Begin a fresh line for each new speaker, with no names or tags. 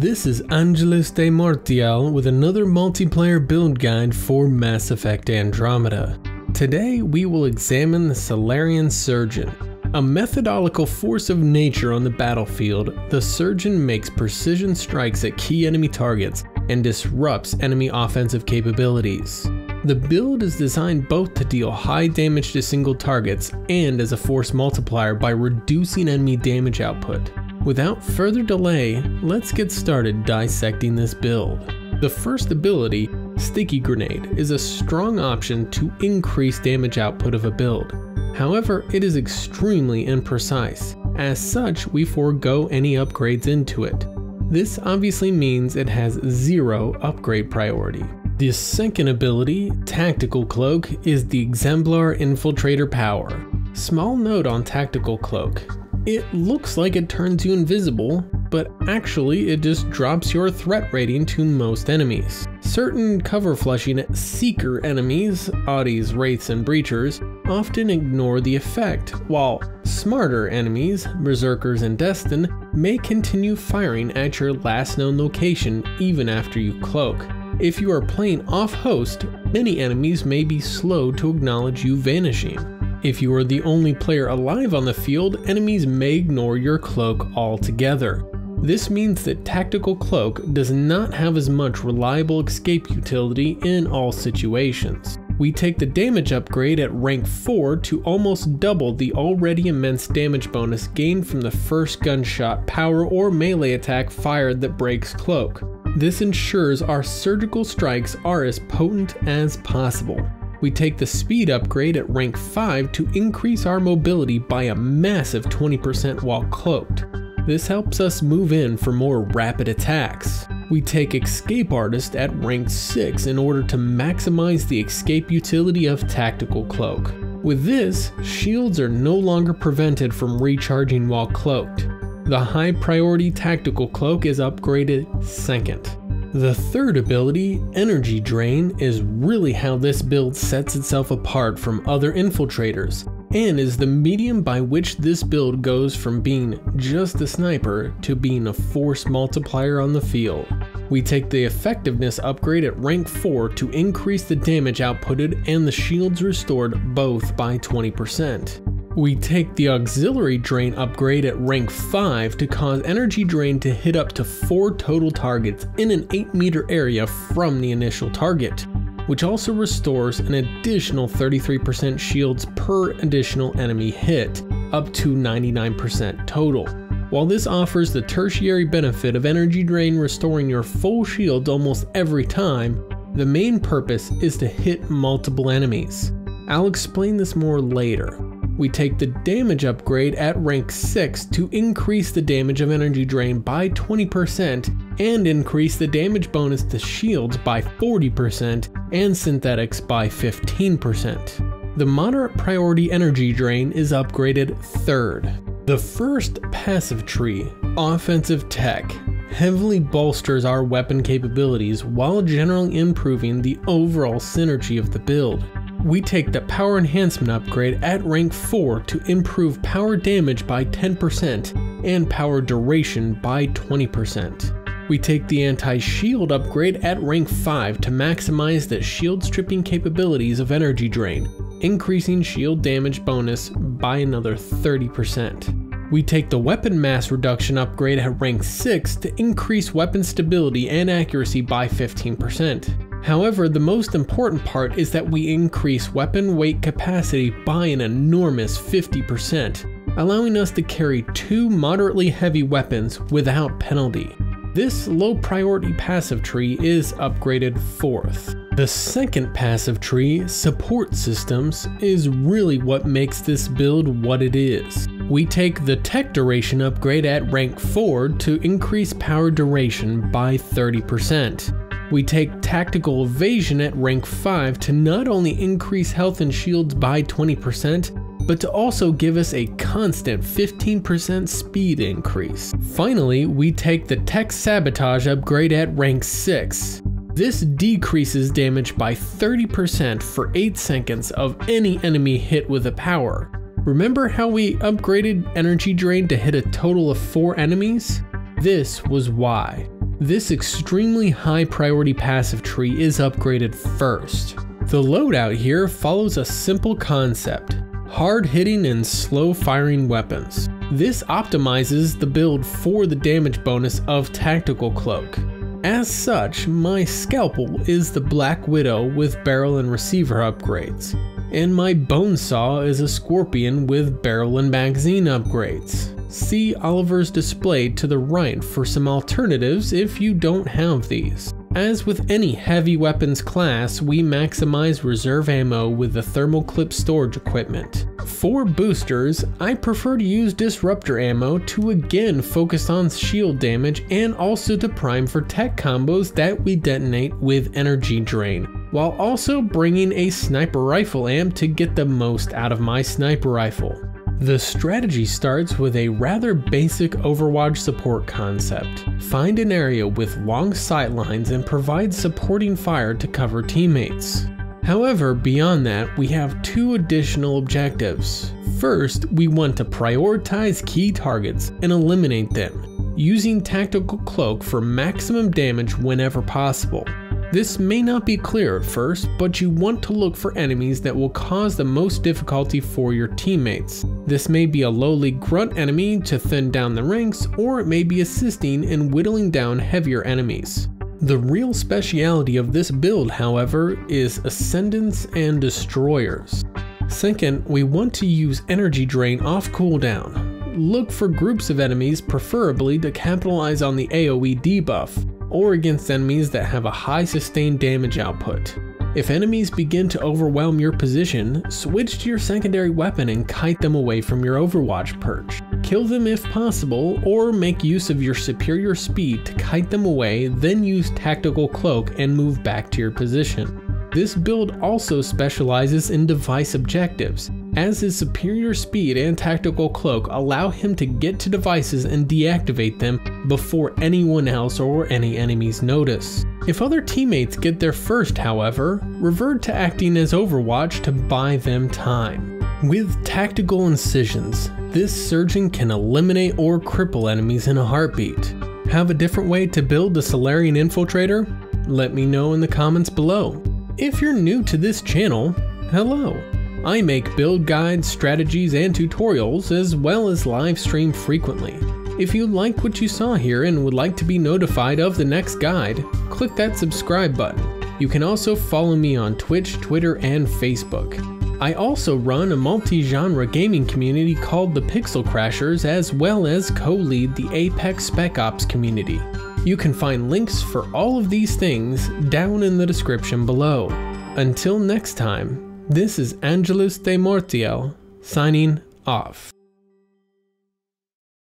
This is Angelus de Mortiel with another multiplayer build guide for Mass Effect Andromeda. Today we will examine the Salarian Surgeon. A methodical force of nature on the battlefield, the Surgeon makes precision strikes at key enemy targets and disrupts enemy offensive capabilities. The build is designed both to deal high damage to single targets and as a force multiplier by reducing enemy damage output. Without further delay, let's get started dissecting this build. The first ability, Sticky Grenade, is a strong option to increase damage output of a build. However, it is extremely imprecise. As such, we forego any upgrades into it. This obviously means it has zero upgrade priority. The second ability, Tactical Cloak, is the Salarian Infiltrator power. Small note on Tactical Cloak. It looks like it turns you invisible, but actually it just drops your threat rating to most enemies. Certain cover flushing seeker enemies, Oddies, Wraiths, and Breachers, often ignore the effect, while smarter enemies, Berserkers and Destin, may continue firing at your last known location even after you cloak. If you are playing off-host, many enemies may be slow to acknowledge you vanishing. If you are the only player alive on the field, enemies may ignore your cloak altogether. This means that Tactical Cloak does not have as much reliable escape utility in all situations. We take the damage upgrade at rank 4 to almost double the already immense damage bonus gained from the first gunshot, power, or melee attack fired that breaks cloak. This ensures our surgical strikes are as potent as possible. We take the speed upgrade at rank 5 to increase our mobility by a massive 20% while cloaked. This helps us move in for more rapid attacks. We take Escape Artist at rank 6 in order to maximize the escape utility of Tactical Cloak. With this, shields are no longer prevented from recharging while cloaked. The high priority Tactical Cloak is upgraded second. The third ability, Energy Drain, is really how this build sets itself apart from other infiltrators, and is the medium by which this build goes from being just a sniper to being a force multiplier on the field. We take the effectiveness upgrade at rank 4 to increase the damage outputted and the shields restored both by 20%. We take the Auxiliary Drain upgrade at rank 5 to cause Energy Drain to hit up to 4 total targets in an 8-meter area from the initial target, which also restores an additional 33% shields per additional enemy hit, up to 99% total. While this offers the tertiary benefit of Energy Drain restoring your full shield almost every time, the main purpose is to hit multiple enemies. I'll explain this more later. We take the damage upgrade at rank 6 to increase the damage of Energy Drain by 20% and increase the damage bonus to shields by 40% and synthetics by 15%. The moderate priority Energy Drain is upgraded third. The first passive tree, Offensive Tech, heavily bolsters our weapon capabilities while generally improving the overall synergy of the build. We take the Power Enhancement upgrade at rank 4 to improve power damage by 10% and power duration by 20%. We take the Anti-Shield upgrade at rank 5 to maximize the shield stripping capabilities of Energy Drain, increasing shield damage bonus by another 30%. We take the Weapon Mass Reduction upgrade at rank 6 to increase weapon stability and accuracy by 15%. However, the most important part is that we increase weapon weight capacity by an enormous 50%, allowing us to carry 2 moderately heavy weapons without penalty. This low priority passive tree is upgraded fourth. The second passive tree, Support Systems, is really what makes this build what it is. We take the Tech Duration upgrade at rank 4 to increase power duration by 30%. We take Tactical Evasion at rank 5 to not only increase health and shields by 20%, but to also give us a constant 15% speed increase. Finally, we take the Tech Sabotage upgrade at rank 6. This decreases damage by 30% for 8 seconds of any enemy hit with a power. Remember how we upgraded Energy Drain to hit a total of 4 enemies? This was why. This extremely high priority passive tree is upgraded first. The loadout here follows a simple concept: hard hitting and slow firing weapons. This optimizes the build for the damage bonus of Tactical Cloak. As such, my scalpel is the Black Widow with barrel and receiver upgrades, and my bone saw is a Scorpion with barrel and magazine upgrades. See Oliver's display to the right for some alternatives if you don't have these. As with any heavy weapons class, we maximize reserve ammo with the thermal clip storage equipment. For boosters, I prefer to use disruptor ammo to again focus on shield damage and also to prime for tech combos that we detonate with energy drain, while also bringing a sniper rifle amp to get the most out of my sniper rifle. The strategy starts with a rather basic Overwatch support concept. Find an area with long sight lines and provide supporting fire to cover teammates. However, beyond that, we have two additional objectives. First, we want to prioritize key targets and eliminate them, using Tactical Cloak for maximum damage whenever possible. This may not be clear at first, but you want to look for enemies that will cause the most difficulty for your teammates. This may be a lowly grunt enemy to thin down the ranks, or it may be assisting in whittling down heavier enemies. The real speciality of this build, however, is Ascendants and Destroyers. Second, we want to use energy drain off cooldown. Look for groups of enemies, preferably to capitalize on the AoE debuff, or against enemies that have a high sustained damage output. If enemies begin to overwhelm your position, switch to your secondary weapon and kite them away from your Overwatch perch. Kill them if possible, or make use of your superior speed to kite them away, then use Tactical Cloak and move back to your position. This build also specializes in device objectives, as his superior speed and Tactical Cloak allow him to get to devices and deactivate them before anyone else or any enemies notice. If other teammates get there first, however, revert to acting as Overwatch to buy them time. With Tactical Incisions, this surgeon can eliminate or cripple enemies in a heartbeat. Have a different way to build the Salarian Infiltrator? Let me know in the comments below. If you're new to this channel, hello. I make build guides, strategies, and tutorials, as well as live stream frequently. If you liked what you saw here and would like to be notified of the next guide, click that subscribe button. You can also follow me on Twitch, Twitter, and Facebook. I also run a multi-genre gaming community called the Pixel Crashers, as well as co-lead the Apex Spec Ops community. You can find links for all of these things down in the description below. Until next time, this is Angelus de Mortiel, signing off.